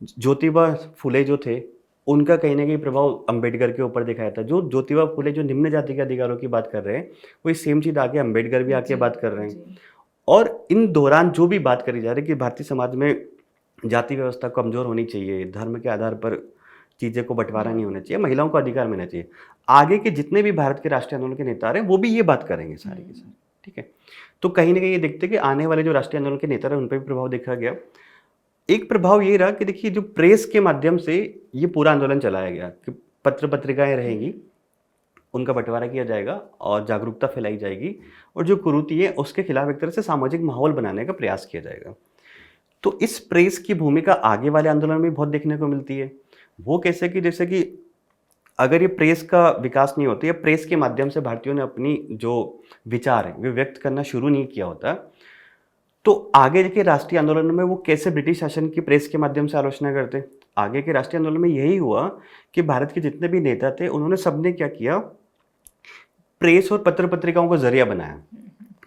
ज्योतिबा फुले जो थे, उनका कहीं ना कहीं प्रभाव अंबेडकर के ऊपर देखा जाता है। जो ज्योतिबा फुले जो निम्न जाति के अधिकारों की बात कर रहे हैं, वही सेम चीज़ आके अंबेडकर भी आके बात कर रहे हैं। और इन दौरान जो भी बात करी जा रही है कि भारतीय समाज में जाति व्यवस्था कमजोर होनी चाहिए, धर्म के आधार पर चीज़ें को बंटवारा नहीं होना चाहिए, महिलाओं को अधिकार मिलना चाहिए, आगे के जितने भी भारत के राष्ट्रीय आंदोलन के नेता रहे वो भी ये बात करेंगे सारे के सारे। ठीक है, तो कहीं ना कहीं ये देखते कि आने वाले जो राष्ट्रीय आंदोलन के नेता रहे उन पर भी प्रभाव देखा गया। एक प्रभाव ये रहा कि देखिए, जो प्रेस के माध्यम से ये पूरा आंदोलन चलाया गया कि पत्र पत्रिकाएं रहेंगी, उनका बंटवारा किया जाएगा और जागरूकता फैलाई जाएगी, और जो कुरीति है उसके खिलाफ एक तरह से सामाजिक माहौल बनाने का प्रयास किया जाएगा। तो इस प्रेस की भूमिका आगे वाले आंदोलन में बहुत देखने को मिलती है। वो कैसे कि जैसे कि अगर ये प्रेस का विकास नहीं होता, या प्रेस के माध्यम से भारतीयों ने अपनी जो विचार है वे व्यक्त करना शुरू नहीं किया होता, तो आगे के राष्ट्रीय आंदोलन में वो कैसे ब्रिटिश शासन की प्रेस के माध्यम से आलोचना करते। आगे के राष्ट्रीय आंदोलन में यही हुआ कि भारत के जितने भी नेता थे उन्होंने सबने क्या किया, प्रेस और पत्र पत्रिकाओं को जरिया बनाया,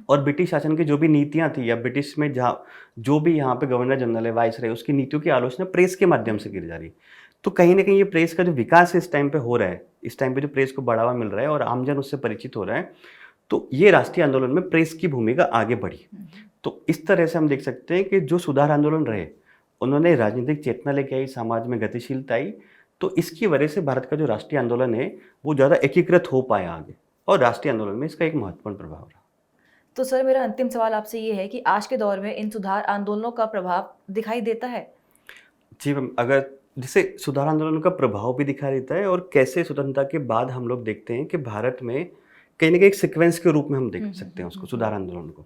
और ब्रिटिश शासन की जो भी नीतियाँ थी या ब्रिटिश में जहाँ जो भी यहाँ पे गवर्नर जनरल है, वाइसरॉय, उसकी नीतियों की आलोचना प्रेस के माध्यम से की जा रही है। तो कहीं न कहीं ये प्रेस का जो विकास इस टाइम पे हो रहा है, इस टाइम पे जो प्रेस को बढ़ावा मिल रहा है और आमजन उससे परिचित हो रहा है, तो ये राष्ट्रीय आंदोलन में प्रेस की भूमिका आगे बढ़ी। तो इस तरह से हम देख सकते हैं कि जो सुधार आंदोलन रहे, उन्होंने राजनीतिक चेतना लेके आई, समाज में गतिशीलता आई, तो इसकी वजह से भारत का जो राष्ट्रीय आंदोलन है, वो ज़्यादा एकीकृत हो पाया आगे और राष्ट्रीय आंदोलन में इसका एक महत्वपूर्ण प्रभाव रहा। तो सर, मेरा अंतिम सवाल आपसे ये है कि आज के दौर में इन सुधार आंदोलनों का प्रभाव दिखाई देता है? जी मैम, अगर जैसे सुधार आंदोलन का प्रभाव भी दिखाई देता है और कैसे स्वतंत्रता के बाद हम लोग देखते हैं कि भारत में कहीं न कहीं एक सीक्वेंस के रूप में हम देख सकते हैं उसको, सुधार आंदोलन को।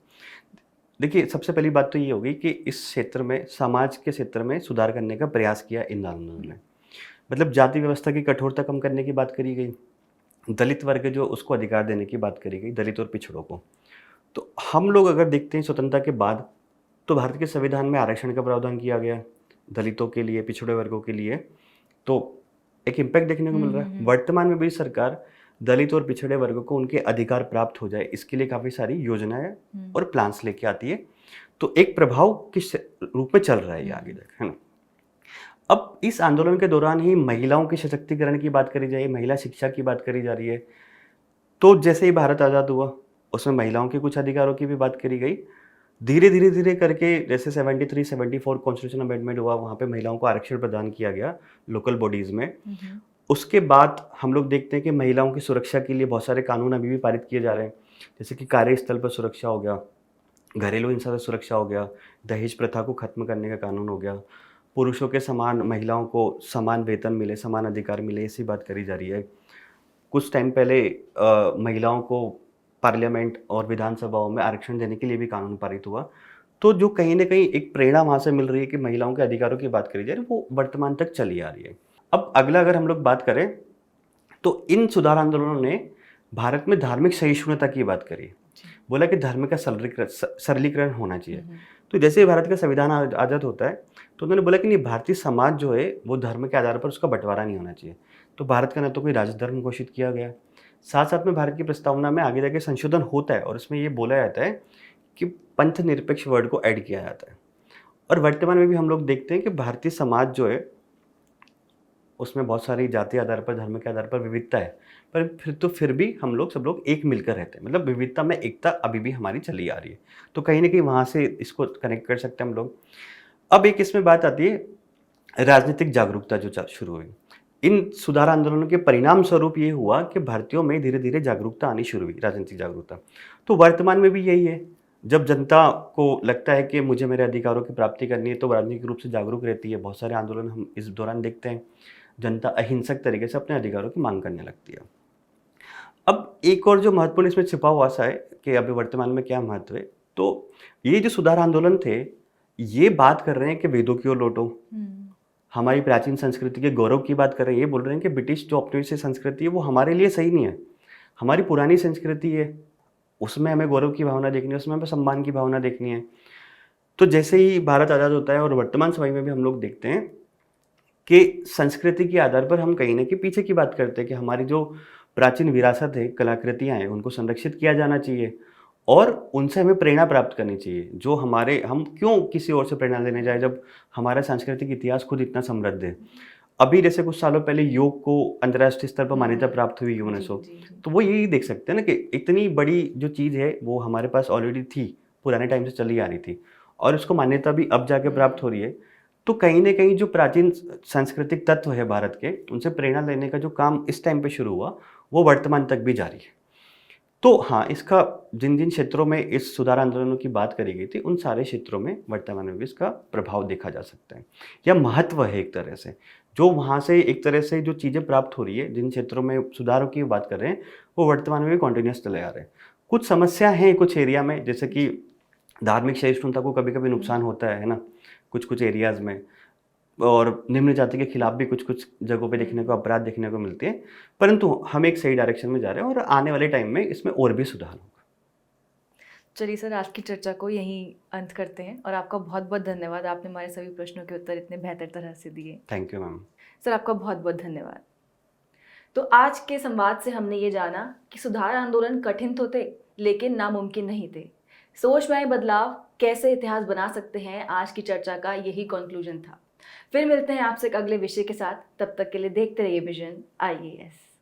देखिए, सबसे पहली बात तो ये होगी कि इस क्षेत्र में, समाज के क्षेत्र में सुधार करने का प्रयास किया इन आंदोलन ने। मतलब जाति व्यवस्था की कठोरता कम करने की बात करी गई, दलित वर्ग जो उसको अधिकार देने की बात करी गई, दलित और पिछड़ों को। तो हम लोग अगर देखते हैं स्वतंत्रता के बाद, तो भारत के संविधान में आरक्षण का प्रावधान किया गया दलितों के लिए, पिछड़े वर्गों के लिए, तो एक इम्पैक्ट देखने को मिल रहा है। वर्तमान में भी सरकार दलित और पिछड़े वर्गों को उनके अधिकार प्राप्त हो जाए, इसके लिए काफ़ी सारी योजनाएं और प्लान्स लेके आती है। तो एक प्रभाव किस रूप में चल रहा है ये आगे तक, है ना। अब इस आंदोलन के दौरान ही महिलाओं के सशक्तिकरण की बात करी जाए, महिला शिक्षा की बात करी जा रही है। तो जैसे ही भारत आज़ाद हुआ, उसमें महिलाओं के कुछ अधिकारों की भी बात करी गई। धीरे करके जैसे 73, 74 कॉन्स्टिट्यूशन अमेंडमेंट हुआ, वहाँ पे महिलाओं को आरक्षण प्रदान किया गया लोकल बॉडीज़ में। उसके बाद हम लोग देखते हैं कि महिलाओं की सुरक्षा के लिए बहुत सारे कानून अभी भी पारित किए जा रहे हैं, जैसे कि कार्यस्थल पर सुरक्षा हो गया, घरेलू हिंसा से सुरक्षा हो गया, दहेज प्रथा को खत्म करने का कानून हो गया, पुरुषों के समान महिलाओं को समान वेतन मिले, समान अधिकार मिले, ऐसी बात करी जा रही है। कुछ टाइम पहले महिलाओं को पार्लियामेंट और विधानसभाओं में आरक्षण देने के लिए भी कानून पारित हुआ। तो जो कहीं न कहीं एक प्रेरणा वहाँ से मिल रही है कि महिलाओं के अधिकारों की बात करी जा रही है, वो वर्तमान तक चली आ रही है। अब अगला अगर हम लोग बात करें, तो इन सुधार आंदोलनों ने भारत में धार्मिक सहिष्णुता की बात करी। बोला कि धर्म का सरलीकरण होना चाहिए। तो जैसे ही भारत का संविधान आज़ाद होता है, तो उन्होंने बोला कि नहीं, भारतीय समाज जो है वो धर्म के आधार पर उसका बंटवारा नहीं होना चाहिए। तो भारत का न तो कोई राजधर्म घोषित किया गया, साथ-साथ में भारत की प्रस्तावना में आगे जाके संशोधन होता है और इसमें ये बोला जाता है कि पंथ निरपेक्ष वर्ड को ऐड किया जाता है। और वर्तमान में भी हम लोग देखते हैं कि भारतीय समाज जो है, उसमें बहुत सारी जाति आधार पर, धर्म के आधार पर विविधता है, पर फिर भी हम लोग सब लोग एक मिलकर रहते हैं। मतलब विविधता में एकता अभी भी हमारी चली आ रही है। तो कहीं न कहीं वहाँ से इसको कनेक्ट कर सकते हैं हम लोग। अब एक इसमें बात आती है राजनीतिक जागरूकता जो शुरू हुई। इन सुधार आंदोलनों के परिणाम स्वरूप ये हुआ कि भारतीयों में धीरे-धीरे जागरूकता आनी शुरू हुई, राजनीतिक जागरूकता। तो वर्तमान में भी यही है, जब जनता को लगता है कि मुझे मेरे अधिकारों की प्राप्ति करनी है, तो राजनीतिक रूप से जागरूक रहती है। बहुत सारे आंदोलन हम इस दौरान देखते हैं, जनता अहिंसक तरीके से अपने अधिकारों की मांग करने लगती है। अब एक और जो महत्वपूर्ण इसमें छिपा हुआ सा है कि अभी वर्तमान में क्या महत्व है, तो ये जो सुधार आंदोलन थे, ये बात कर रहे हैं कि वेदों की ओर लौटो, हमारी प्राचीन संस्कृति के गौरव की बात कर रहे हैं। ये बोल रहे हैं कि ब्रिटिश जो औपनिवेशिक संस्कृति है वो हमारे लिए सही नहीं है, हमारी पुरानी संस्कृति है, उसमें हमें गौरव की भावना देखनी है, उसमें हमें सम्मान की भावना देखनी है। तो जैसे ही भारत आज़ाद होता है और वर्तमान समय में भी हम लोग देखते हैं कि संस्कृति के आधार पर हम कहीं न कहीं पीछे की बात करते हैं कि हमारी जो प्राचीन विरासत है, कलाकृतियाँ हैं, उनको संरक्षित किया जाना चाहिए और उनसे हमें प्रेरणा प्राप्त करनी चाहिए। जो हमारे, हम क्यों किसी और से प्रेरणा लेने जाएँ जब हमारा सांस्कृतिक इतिहास खुद इतना समृद्ध है। अभी जैसे कुछ सालों पहले योग को अंतर्राष्ट्रीय स्तर पर मान्यता प्राप्त हुई यूनेस्को, तो वो यही देख सकते हैं ना कि इतनी बड़ी जो चीज़ है वो हमारे पास ऑलरेडी थी, पुराने टाइम से चली आ रही थी और उसको मान्यता भी अब जाके प्राप्त हो रही है। तो कहीं न कहीं जो प्राचीन सांस्कृतिक तत्व है भारत के, उनसे प्रेरणा लेने का जो काम इस टाइम पे शुरू हुआ, वो वर्तमान तक भी जारी है। तो हाँ, इसका जिन-जिन क्षेत्रों में इस सुधार आंदोलनों की बात करी गई थी, उन सारे क्षेत्रों में वर्तमान में भी इसका प्रभाव देखा जा सकता है या महत्व है एक तरह से। जो वहाँ से एक तरह से जो चीज़ें प्राप्त हो रही है, जिन क्षेत्रों में सुधारों की बात कर रहे हैं, वो वर्तमान में भी कंटिन्यूअस चले आ रहे हैं। कुछ समस्या हैं कुछ एरिया में, जैसे कि धार्मिक सहिष्णुता को कभी-कभी नुकसान होता है ना, कुछ-कुछ एरियाज़ में, और निम्न जाति के खिलाफ भी कुछ-कुछ जगहों पे देखने को, अपराध देखने को मिलते हैं। परंतु हम एक सही डायरेक्शन में जा रहे हैं और आने वाले टाइम में इसमें और भी सुधार होगा। चलिए सर, आज की चर्चा को यहीं अंत करते हैं और आपका बहुत-बहुत धन्यवाद। आपने हमारे सभी प्रश्नों के उत्तर इतने बेहतर तरह से दिए। Thank you ma'am. सर, आपका बहुत-बहुत धन्यवाद। तो आज के संवाद से हमने ये जाना कि सुधार आंदोलन कठिन तो थे, लेकिन नामुमकिन नहीं थे। सोच में आए बदलाव कैसे इतिहास बना सकते हैं, आज की चर्चा का यही कंक्लूजन था। फिर मिलते हैं आपसे एक अगले विषय के साथ। तब तक के लिए देखते रहिए विजन IAS।